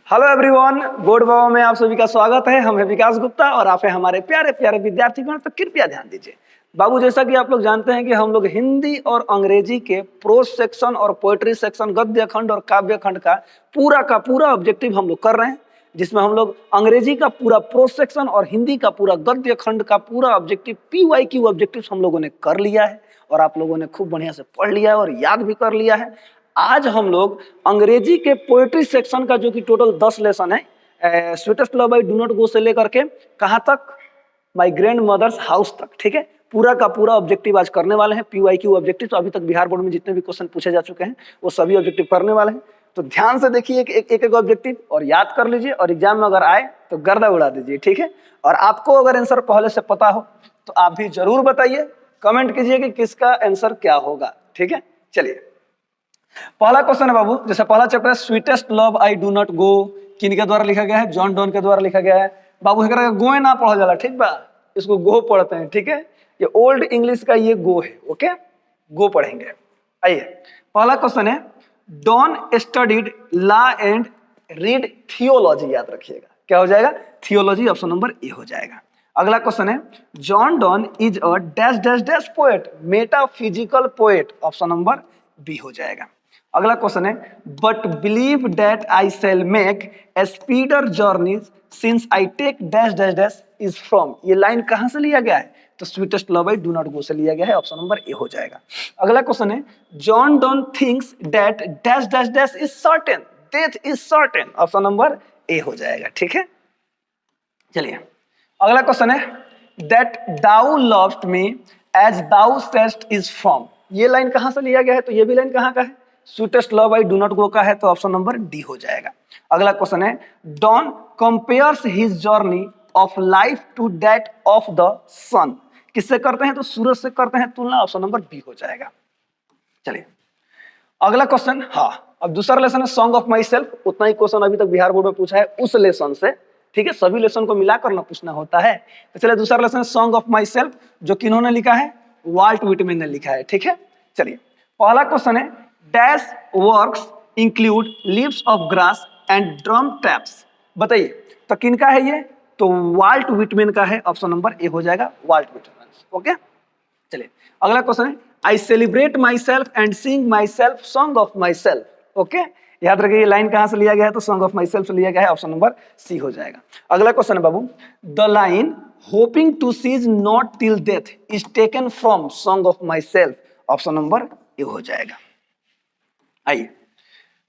Hello everyone, good बाबा में आप सभी का स्वागत है। हम है विकास गुप्ता और आप है हमारे प्यारे प्यारे विद्यार्थीगण। तो कृपया ध्यान दीजिए बाबू, जैसा कि आप लोग जानते हैं कि हम लोग हिंदी और अंग्रेजी के प्रोज सेक्शन और पोएट्री सेक्शन, गद्य खंड और काव्य खंड का पूरा ऑब्जेक्टिव हम लोग कर रहे हैं, जिसमें हम लोग अंग्रेजी का पूरा प्रोज सेक्शन और हिंदी का पूरा गद्य खंड का पूरा ऑब्जेक्टिव PYQ ऑब्जेक्टिव हम लोगों ने कर लिया है और आप लोगों ने खूब बढ़िया से पढ़ लिया है और याद भी कर लिया है। आज हम लोग अंग्रेजी के पोएट्री सेक्शन का, जो कि टोटल 10 लेसन है, sweetest love I do not go से लेकर के कहाँ तक, माय ग्रैंड मदर्स हाउस तक, ठीक है, पूरा का पूरा ऑब्जेक्टिव आज करने वाले हैं। PYQ ऑब्जेक्टिव तो अभी तक बिहार बोर्ड में जितने भी क्वेश्चन पूछे जा चुके हैं वो सभी ऑब्जेक्टिव करने वाले हैं। तो ध्यान से देखिए एक एक ऑब्जेक्टिव और याद कर लीजिए, और एग्जाम में अगर आए तो गर्दा उड़ा दीजिए, ठीक है। और आपको अगर आंसर पहले से पता हो तो आप भी जरूर बताइए, कमेंट कीजिए कि किसका आंसर क्या होगा, ठीक है। चलिए, पहला क्वेश्चन है बाबू, जैसे पहला चैप्टर है sweetest love I do not गो, किनके द्वारा लिखा गया है? जॉन डोन के द्वारा लिखा गया है। बाबू एकरा गोए ना पढ़ा जाला, ठीक बा, इसको गो पढ़ते हैं, ठीक है। ये ओल्ड इंग्लिश का ये गो है, ओके, गो पढ़ेंगे। आइए, पहला क्वेश्चन है Donne studied law and read theology. याद रखिएगा, क्या हो जाएगा? थियोलॉजी। ऑप्शन नंबर ए हो जाएगा। अगला क्वेश्चन है John Donne is a dash dash dash poet, metaphysical poet. Option number B हो जाएगा। अगला क्वेश्चन है but believe that I shall make a speedier journeys since I take dash dash dash is from. ये line कहां से लिया गया है? तो sweetest love I do not go से लिया गया है। ऑप्शन नंबर ए हो जाएगा। अगला क्वेश्चन है John Donne thinks that dash dash dash is certain, death is certain. Option number A हो जाएगा, ठीक है। चलिए, अगला क्वेश्चन है that thou loved me as thou sayest is from. ये लाइन कहां से लिया गया है? तो ये भी लाइन कहां का है? Sweetest love I do not गो का है, तो ऑप्शन नंबर डी हो जाएगा। अगला क्वेश्चन है Donne compares his journey of life to that of the sun. किससे करते हैं? तो सूरज से करते हैं तुलना। ऑप्शन नंबर बी हो जाएगा। चलिए, अगला क्वेश्चन, हाँ, अब दूसरा लेसन है सॉन्ग ऑफ माई सेल्फ। उतना ही क्वेश्चन अभी तक बिहार बोर्ड में पूछा है उस लेसन से, ठीक है, सभी लेसन को मिलाकर ना पूछना होता है। तो चलिए, दूसरा लेसन है सॉन्ग ऑफ माई सेल्फ, जो किन्होंने लिखा है? वाल्ट व्हिटमैन ने लिखा है, ठीक है। चलिए, पहला क्वेश्चन है dash works include leaves of grass and drum taps. बताइए, तो किनका है ये? तो वाल्ट व्हिटमैन का है। ऑप्शन नंबर ए हो जाएगा, वाल्ट व्हिटमैन, ओके। चलिए, अगला क्वेश्चन है I celebrate myself and sing my self song of my self, okay. याद रखिए, ये लाइन कहां से लिया गया है? तो सॉन्ग ऑफ माई सेल्फ से लिया गया है। ऑप्शन नंबर सी हो जाएगा। अगला क्वेश्चन है बाबू the line hoping to cease not till death is taken from song of myself. Option number A हो जाएगा। आइए,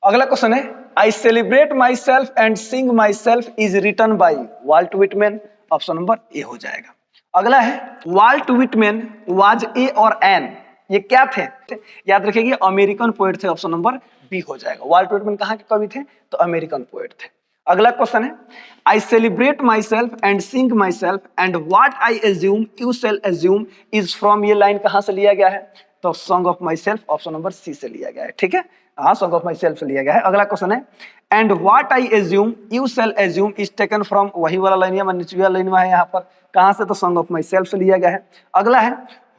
अगला क्वेश्चन है I celebrate myself and sing myself is written by Walt Whitman. Option number A हो जाएगा। अगला है Walt Whitman was a और एन। ये क्या थे? याद रखिए, अमेरिकन पोएट थे। ऑप्शन नंबर बी हो जाएगा। वाल्ट व्हिटमैन कहाँ के कवि थे? तो अमेरिकन पोएट थे। अगला क्वेश्चन है I celebrate myself and sing myself and what I assume you shall assume is from. ये लाइन कहां से लिया गया है? तो song of myself. Option number C से लिया गया है, ठीक है। हाँ, सॉन्ग ऑफ माई सेल्फ से लिया गया है। अगला क्वेश्चन है and what I assume you shall assume is taken from. वही वाला लाइन है, नीचे वाला लाइन है यहाँ पर, कहां से? तो सॉन्ग ऑफ माई सेल्फ से लिया गया है। अगला है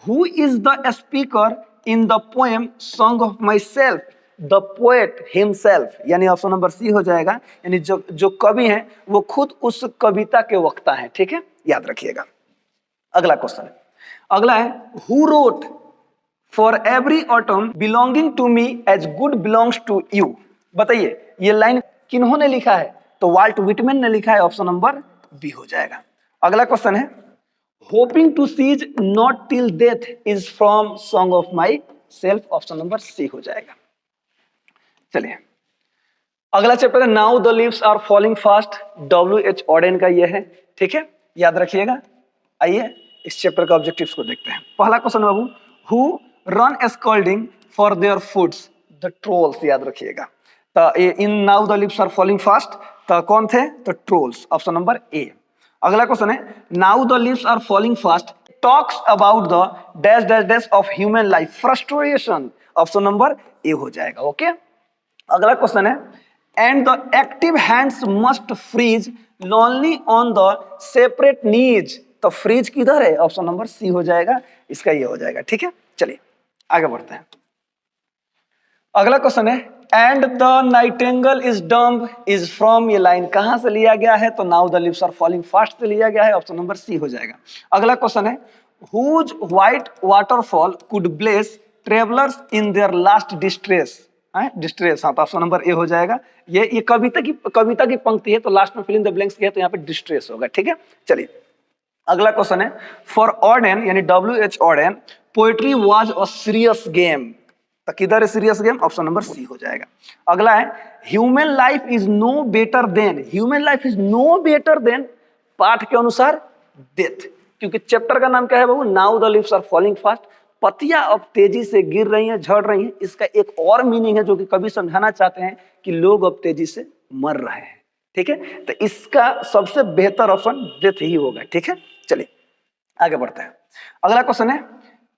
who is the speaker in the poem song of my self? The poet himself, यानी ऑप्शन नंबर सी हो जाएगा। यानी जो कवि हैं वो खुद उस कविता के वक्ता हैं, ठीक है, याद रखिएगा। अगला क्वेश्चन है, अगला है who wrote for every autumn belonging to me as good belongs to you. बताइए, ये लाइन किन्होंने लिखा है? तो वाल्ट व्हिटमैन ने लिखा है। ऑप्शन नंबर बी हो जाएगा। अगला क्वेश्चन है hoping to cease not till death is from song of myself. Option number C हो जाएगा। चलिए, अगला चैप्टर है now the leaves are falling fast. WH Auden का ये है, ठीक है, याद रखिएगा। आइए, इस चैप्टर का ऑब्जेक्टिव्स को देखते हैं। पहला क्वेश्चन बाबू who run scolding for their foods? The trolls. याद रखिएगा, तो in now the leaves are falling fast तो कौन थे? तो ट्रोल्स। ऑप्शन नंबर ए। अगला क्वेश्चन है now the leaves are falling fast talks about the dash dash dash of human life frustration. Option number A हो जाएगा, ओके। अगला question है and the active hands must freeze lonely on the separate knees. तो freeze किधर है? Option number C हो जाएगा, इसका ये हो जाएगा, ठीक है। चलिए, आगे बढ़ते हैं। अगला क्वेश्चन है and the nightingale is dumb is from, ये लाइन कहां से लिया गया है? तो now the leaves are falling fast से लिया गया है, ऑप्शन नंबर सी हो जाएगा। अगला क्वेश्चन है whose white waterfall could bless travellers in their last distress, distress, हाँ तो ऑप्शन नंबर ए हो जाएगा। ये कविता की पंक्ति है, तो लास्ट में फिल इन द ब्लैंक्स किया तो यहाँ पे डिस्ट्रेस होगा, ठीक है। चलिए अगला क्वेश्चन है फॉर ऑर्डेन यानी WH Auden poetry was a serious game, तो किधर है serious game? Option number C हो जाएगा। अगला है human life is no better than, human life is no better than पाठ के अनुसार डेथ, क्योंकि चैप्टर का नाम क्या है बाबू? Now the leaves are falling fast, पत्तियां अब तेजी से गिर रही हैं, झड़ रही हैं। इसका एक और मीनिंग है जो कि कवि समझाना चाहते हैं कि लोग अब तेजी से मर रहे हैं, ठीक है। तो इसका सबसे बेहतर ऑप्शन डेथ ही होगा, ठीक है। चलिए आगे बढ़ते हैं। अगला क्वेश्चन है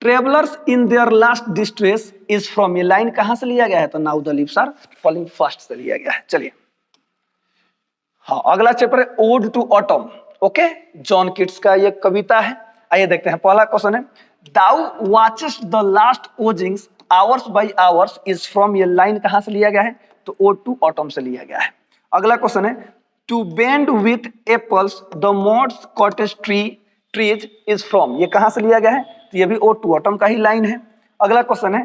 travellers in their last distress is from, ये लाइन कहां से लिया गया है? तो now the leaves are falling fast से लिया गया है। चलिए हाँ अगला चैप्टर है ode to autumn, okay, John Keats का ये कविता है। आइए देखते हैं। पहला क्वेश्चन है thou watchest the last oozings hours by hours is from, ये लाइन कहां से लिया गया है? तो ओड टू ऑटम से लिया गया है। अगला क्वेश्चन है to bend with apples the मोड्स कॉटेज ट्रीज इज फ्रॉम, ये कहां से लिया गया है? तो ये भी ओड टू ऑटम का ही लाइन है। अगला क्वेश्चन है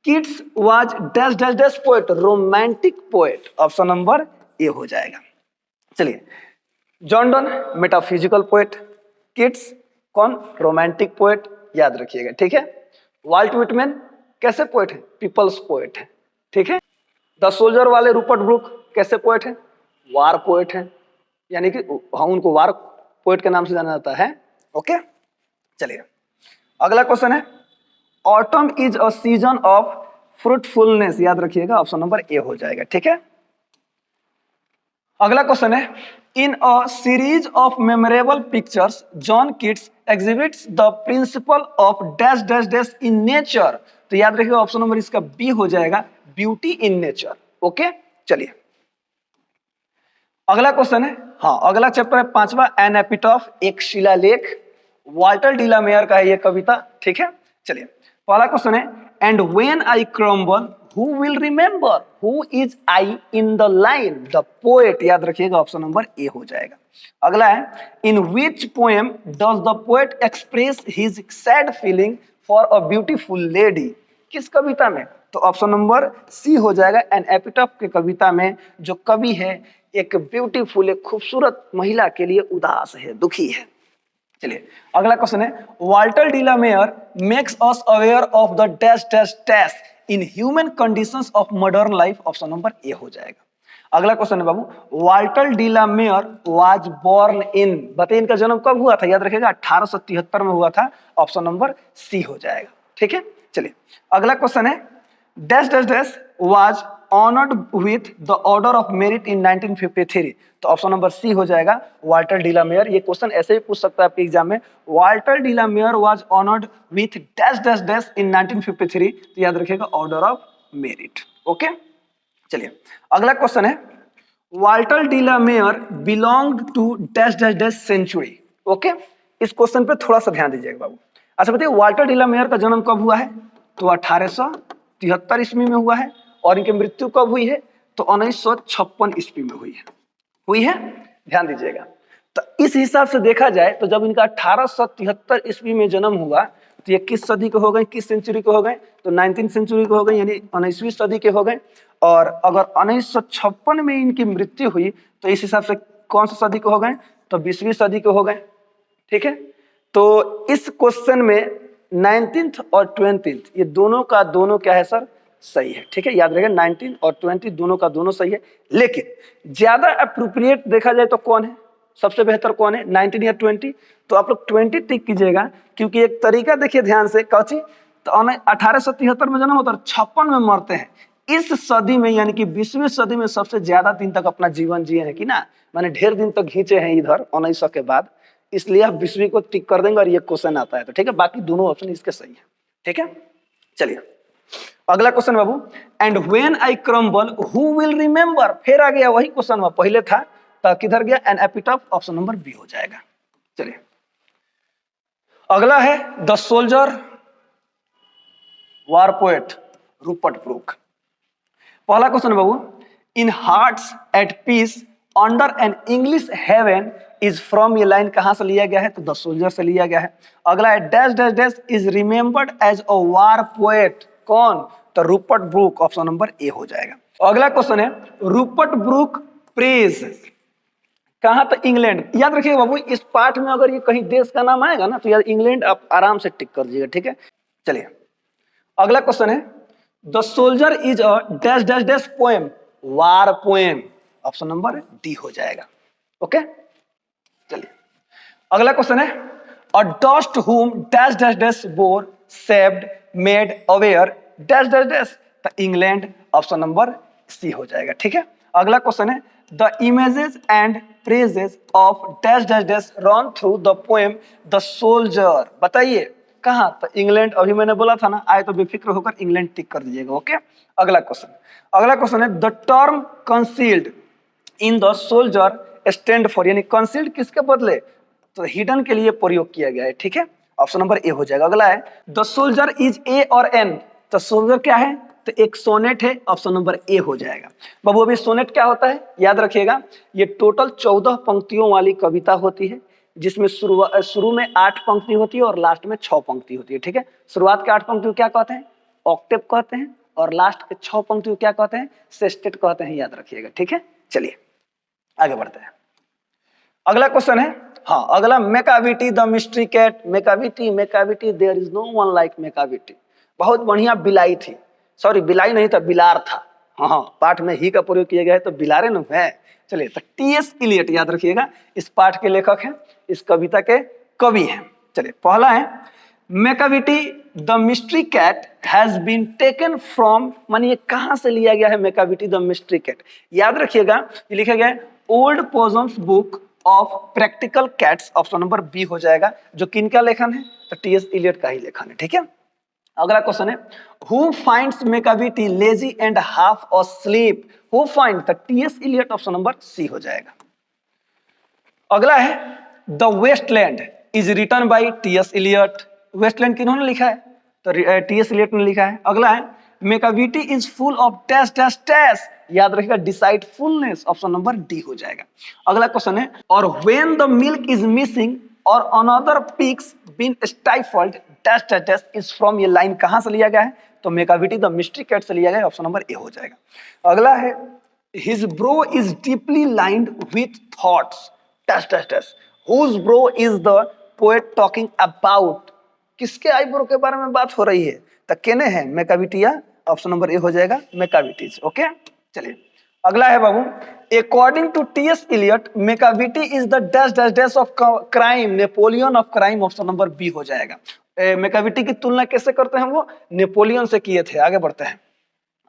Keats was dash dash dash poet, romantic poet, option number A हो जाएगा। चलिए John Donne metaphysical poet, Keats कौन? रोमांटिक पोएट, याद रखिएगा, ठीक है। वाल्ट व्हिटमैन कैसे पोएट है? पीपल्स पोएट है, ठीक है। द सोल्जर वाले रूपर्ट ब्रूक कैसे पोएट है? वार पोएट है, यानी कि हम उनको वार पोएट के नाम से जाना जाता है, ओके। चलिए अगला क्वेश्चन है autumn is a season of fruitfulness, याद रखिएगा, ऑप्शन नंबर ए हो जाएगा, ठीक है। अगला क्वेश्चन है in a series of memorable pictures John Keats exhibits the principle of dash dash dash in nature, तो याद रखिएगा ऑप्शन नंबर इसका बी हो जाएगा, ब्यूटी इन नेचर, ओके। चलिए अगला क्वेश्चन है, हाँ अगला चैप्टर है पांचवा एन एपिटॉफ, एक शिलालेख, वाल्टर डिलामेयर का है ये कविता, ठीक है। चलिए पहला क्वेश्चन है and when I crumble who will remember who is I in the line the poet, याद रखिएगा ऑप्शन नंबर ए हो जाएगा। अगला है in which poem does the poet express his sad feeling for a beautiful lady, किस कविता में? तो ऑप्शन नंबर सी हो जाएगा एन एपिटॉफ के कविता में जो कवि है एक ब्यूटीफुल, एक खूबसूरत महिला के लिए उदास है, दुखी है। चलिए अगला क्वेश्चन है Walter de la Mare makes us aware of the dash dash dash in human conditions of modern life, option number A हो जाएगा। अगला क्वेश्चन है बाबू Walter de la Mare was born in, बताइए इनका जन्म कब हुआ था? याद रखिएगा 1873 में हुआ था, ऑप्शन नंबर सी हो जाएगा, ठीक है। चलिए अगला क्वेश्चन है dash dash dash was honoured with the order of merit in 1953, तो ऑप्शन नंबर सी हो जाएगा वाल्टर डिलामेयर। ये क्वेश्चन ऐसे ही पूछ सकता है आपके एग्जाम में, Walter de la Mare was honoured with dash dash dash in 1953, तो याद रखिएगा ऑर्डर ऑफ मेरिट, ओके। चलिए अगला क्वेश्चन है Walter de la Mare belonged to dash dash dash century, okay. इस क्वेश्चन पे थोड़ा सा ध्यान दीजिएगा बाबू। अच्छा बताइए वाल्टर डिलामेयर का जन्म कब हुआ है? तो 1873 ईस्वी में हुआ है, और इनकी मृत्यु कब हुई है? तो 1956 ईस्वी में हुई है, ध्यान दीजिएगा। तो इस हिसाब से देखा जाए तो जब इनका 1873 ईस्वी में जन्म हुआ तो ये किस सदी के हो गए, किस सेंचुरी के हो गए? तो 19वीं सेंचुरी के हो गए, यानी 19वीं सदी के हो गए। और अगर 1956 में इनकी मृत्यु हुई तो इस हिसाब से कौन सा सदी के हो गए? तो 20वीं सदी के हो गए, ठीक है। तो इस क्वेश्चन में 19th और 20th ये दोनों का दोनों क्या है सर? सही है, ठीक है। याद रखिए 19 और 20 दोनों का दोनों सही है, लेकिन ज्यादा अप्रोप्रिएट देखा जाए तो कौन है, सबसे बेहतर कौन है, 19 या 20? तो आप लोग 20 टिक कीजिएगा, क्योंकि एक तरीका देखिए ध्यान से, कौची? तो 1873 में जन्म होता है, 56 में मरते हैं। इस सदी में यानी कि 20वीं सदी में सबसे ज्यादा दिन तक अपना जीवन जिए हैं कि ना, माने ढेर दिन तक खींचे हैं इधर 1900 के बाद, इसलिए आप 20वीं को टिक कर देंगे और ये क्वेश्चन आता है, तो ठीक है। बाकी दोनों ऑप्शन इसके सही है, ठीक है। चलिए अगला question Babu and when I crumble who will remember, फिर आ गया वही क्वेश्चन वहां पहले था, तो किधर गया? An epitaph, option number B हो जाएगा। चलिए अगला है the soldier war poet Rupert Brooke. पहला क्वेश्चन है बाबू, in hearts at peace under an English heaven is from, ये लाइन कहां से लिया गया है? तो द सोल्जर से लिया गया है। अगला है dash dash dash is remembered as a war poet, कौन? तो Rupert Brooke, option number A हो जाएगा। अगला क्वेश्चन है रूपर्ट ब्रूक प्रेज कहां? तो इंग्लैंड। याद रखिएगा बाबू, इस पाठ में अगर ये कहीं देश का नाम आएगा ना तो यार इंग्लैंड आप आराम से टिक कर दीजिएगा, ठीक है। चलिए अगला क्वेश्चन है the soldier is a dash dash dash poem, war poem, option number D हो जाएगा। ओके चलिए अगला क्वेश्चन है अ डस्ट हुम dash dash dash bore saved made aware dash dash dash, तो इंग्लैंड, ऑप्शन नंबर सी हो जाएगा, ठीक है। अगला क्वेश्चन है the images and praises of dash dash dash run through the poem the soldier, बताइए कहां? तो इंग्लैंड, अभी मैंने बोला था ना, आए तो बेफिक्र होकर इंग्लैंड टिक कर दीजिएगा। ओके अगला क्वेश्चन है the term concealed in the soldier stand for, यानी कंसील्ड किसके बदले? तो हिडन के लिए प्रयोग किया गया है, ठीक है। ऑप्शन नंबर ए हो जाएगा। अगला है द सोल्जर इज ए और एन, तो सोल्जर क्या है? तो एक सोनेट है, ऑप्शन नंबर ए हो जाएगा। बाबू अभी सोनेट क्या होता है याद रखिएगा, ये टोटल 14 पंक्तियों वाली कविता होती है जिसमें शुरू में 8 पंक्ति होती है और लास्ट में 6 पंक्ति होती है, ठीक है। शुरुआत के 8 पंक्ति को क्या कहते हैं? ऑक्टेव कहते हैं, और लास्ट के 6 पंक्ति को क्या कहते हैं? सेस्टेट कहते हैं, याद रखिएगा, ठीक है। चलिए आगे बढ़ते हैं। अगला क्वेश्चन है, हाँ अगला, Macavity the mystery cat, Macavity Macavity there is no one like Macavity, बहुत बढ़िया बिलाई थी, सॉरी बिलाई नहीं था, बिलार था। हाँ पाठ में ही का प्रयोग किया गया है तो बिलारे न है। चलिए तो टी.एस. इलियट याद रखिएगा, इस पाठ के लेखक हैं, इस कविता के कवि हैं। चलिए पहला है Macavity the mystery cat has been taken from, मानिए कहां से लिया गया है मेकाविटी द मिस्ट्री कैट? याद रखिएगा ये लिखा गया है Old Possum's Book of Practical Cats, option number B हो जाएगा। जो किनका लेखन है? तो टी.एस. इलियट का ही लेखन है, ठीक है। अगला क्वेश्चन है who finds Macavity lazy and half asleep, who find? तो T S. Eliot, option number C हो जाएगा। अगला है the Wasteland is written by T S. Eliot, Wasteland किन्होंने लिखा है? तो टी.एस. इलियट ने लिखा है। अगला है Macavity is full of dash dash dash, याद रखिएगा डिसाइडफुलनेस, ऑप्शन नंबर डी हो जाएगा। अगला क्वेश्चन है or when the milk is missing or another pig's been stifled dash dash dash is from, ये लाइन कहां से लिया गया है? तो मेकाविटी द मिस्ट्री कैट से लिया गया है, ऑप्शन नंबर ए हो जाएगा। अगला है his brow is deeply lined with thoughts dash dash dash, whose brow is the poet talking about, किसके आईब्रो के बारे में बात हो रही है? तो केने है? मेकाविटिया, ऑप्शन नंबर ए हो जाएगा मेकाविटीज। ओके चलिए अगला है बाबू according to T S. Eliot Macavity is the dash dash dash of crime, Napoleon of crime, option number B हो जाएगा। मेकाविटी की तुलना कैसे करते हैं? वो नेपोलियन से किए थे। आगे बढ़ते हैं।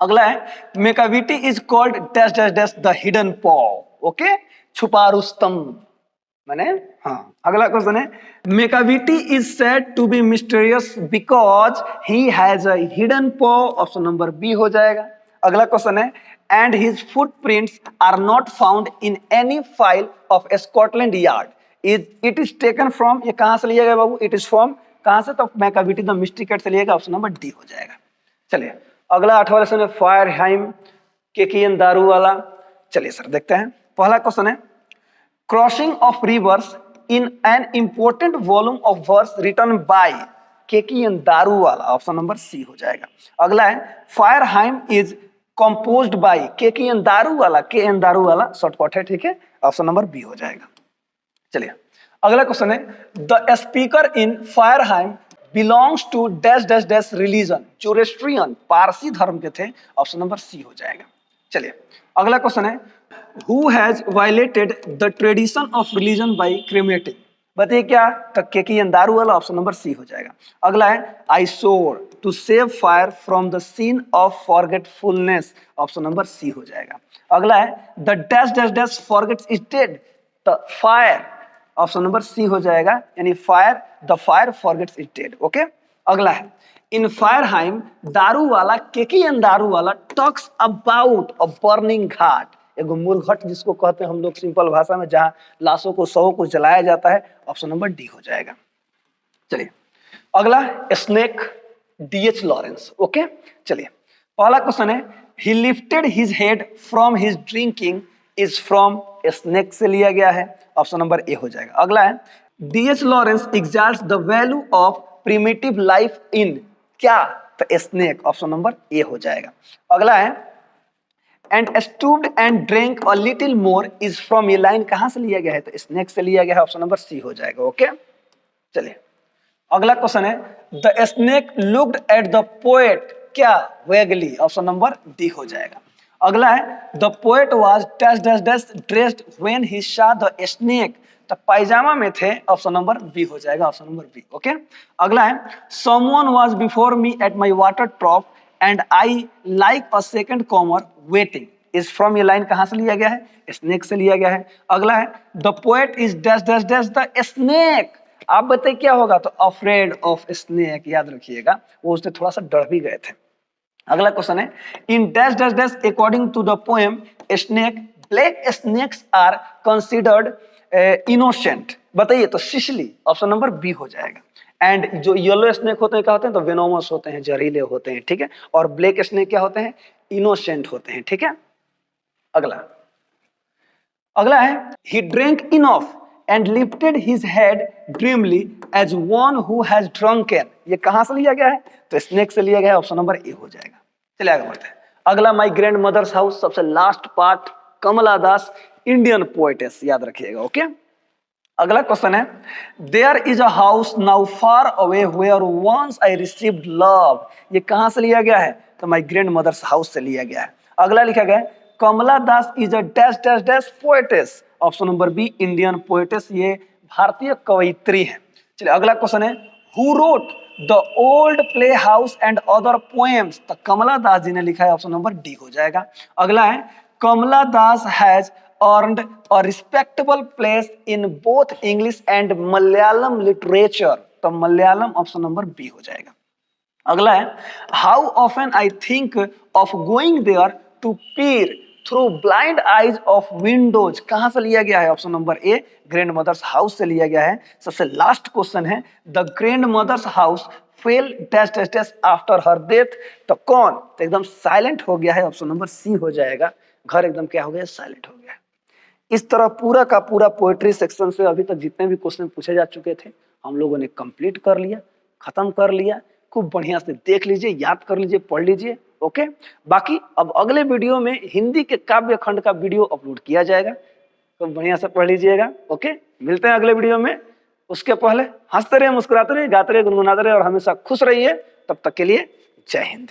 अगला है Macavity is called dash dash dash the hidden paw, okay छुपा रुस्तम, माने हाँ। अगला क्वेश्चन है Macavity is said to be mysterious because he has a hidden paw, option number B हो जाएगा। अगला क्वेश्चन है and his footprints are not found in any file of Scotland Yard, it is taken from, ये कहां से लिया गया बाबू? It is from कहां से? तो मेकाविटी द मिस्ट्री कैट से लिया गया, ऑप्शन नंबर डी हो जाएगा। चलिए अगला 8वां लेसन है फायरहाइम केकियन दारू वाला। चलिए सर देखते हैं। पहला क्वेश्चन है crossing of rivers in an important volume of verse written by Keki N Daruwalla, option number C हो जाएगा। अगला है fire hymn is composed by Keki N Daruwalla, के एन दारू वाला शॉर्टकट है, ठीक है, ऑप्शन नंबर बी हो जाएगा। चलिए अगला क्वेश्चन है the speaker in fire hymn belongs to dash dash dash religion, Zoroastrian Parsi धर्म के थे, ऑप्शन नंबर सी हो जाएगा। चलिए अगला क्वेश्चन है who has violated the tradition of religion by cremating, बताइए क्या? तो केकियन Daruwalla, option number C हो जाएगा। अगला है I soar to save fire from the scene of forgetfulness, option number C हो जाएगा। अगला है the dash dash dash forgets is dead, the fire, option number C हो जाएगा, यानी fire the fire forgets is dead. Okay अगला है in fire hymn Daruwalla केकियन Daruwalla talks about a burning ghat, एगो मूलघट जिसको कहते हैं हम लोग सिंपल भाषा में, जहां लाशों को शवों को जलाया जाता है, ऑप्शन नंबर डी हो जाएगा। चलिए अगला स्नेक डी.एच. लॉरेंस। ओके चलिए पहला क्वेश्चन है ही lifted his head from his drinking is from snake से लिया गया है, ऑप्शन नंबर ए हो जाएगा। अगला है D.H. Lawrence exalts the value of primitive life in क्या, तो स्नेक, ऑप्शन नंबर ए हो जाएगा। अगला है and stooped and drink a little more is from, ये लाइन कहां से लिया गया है, तो स्नेक से लिया गया है, ऑप्शन नंबर सी हो जाएगा। ओके, चलिए अगला क्वेश्चन है the snake looked at the poet क्या, वेगली, ऑप्शन नंबर डी हो जाएगा। अगला है the poet was dash dash dash dressed when he saw the snake, तो पायजामा में थे, ऑप्शन नंबर बी हो जाएगा, ऑप्शन नंबर बी। ओके, अगला है someone was before me at my water trough and I like a second comer waiting is from, ये line कहां से लिया गया है, स्नेक से लिया गया है। अगला है the poet is dash dash dash the snake, आप बताइए क्या होगा, तो अफ्रेड ऑफ स्नेक, याद रखिएगा, वो उससे थोड़ा सा डर भी गए थे। अगला क्वेश्चन है in dash dash dash according to the poem snake, black snakes are considered innocent, बताइए, तो सिसिली, ऑप्शन नंबर बी हो जाएगा। एंड जो येलो स्नेक होते हैं क्या होते हैं, तो वेनोमस होते हैं, जहरीले होते हैं, ठीक है, और ब्लैक स्नेक क्या होते हैं, इनोसेंट होते हैं, ठीक है। अगला है he drink enough and lifted his head dreamily as one who has drunken, ये कहां से लिया गया है, तो स्नेक से लिया गया है, ऑप्शन नंबर ए हो जाएगा। चलिए आगे बढ़ते हैं। अगला माय ग्रैंड मदर्स हाउस, सबसे last part, Kamala Das Indian poetess, याद रखिएगा। ओके, अगला क्वेश्चन है there is a house now far away where once I received love, ये कहां से लिया गया है, तो माय ग्रैंड मदर्स हाउस से लिया गया है। अगला लिखा गया है Kamala Das is a dash dash dash poetess, option number B Indian poetess, ये भारतीय कवयित्री है। चलिए अगला क्वेश्चन है who wrote the old playhouse and other poems, तो कमला दास जी ने लिखा है, ऑप्शन नंबर डी हो जाएगा। अगला है कमला दास has earned a respectable place in both English and Malayalam literature, तो मलयालम, ऑप्शन नंबर बी हो जाएगा। अगला है how often I think of going there to peer through blind eyes of windows, कहां से लिया गया है, option number A grandmother's house से लिया गया है। सबसे लास्ट क्वेश्चन है the grandmother's house fell dash dash dash after her death, तो कौन, तो एकदम साइलेंट हो गया है, ऑप्शन नंबर सी हो जाएगा, घर एकदम क्या हो गया, साइलेंट हो गया है। इस तरह पूरा का पूरा पोएट्री सेक्शन से अभी तक जितने भी क्वेश्चन पूछे जा चुके थे हम लोगों ने कंप्लीट कर लिया, खत्म कर लिया। खूब बढ़िया से देख लीजिए, याद कर लीजिए, पढ़ लीजिए। ओके, बाकी अब अगले वीडियो में हिंदी के काव्य खंड का वीडियो अपलोड किया जाएगा, तो बढ़िया से पढ़ लीजिएगा। ओके, मिलते हैं अगले वीडियो में। उसके पहले हंसते रहिए, मुस्कुराते रहिए, गाते रहिए, गुनगुनाते रहिए और हमेशा खुश रहिए। तब तक के लिए जय हिंद।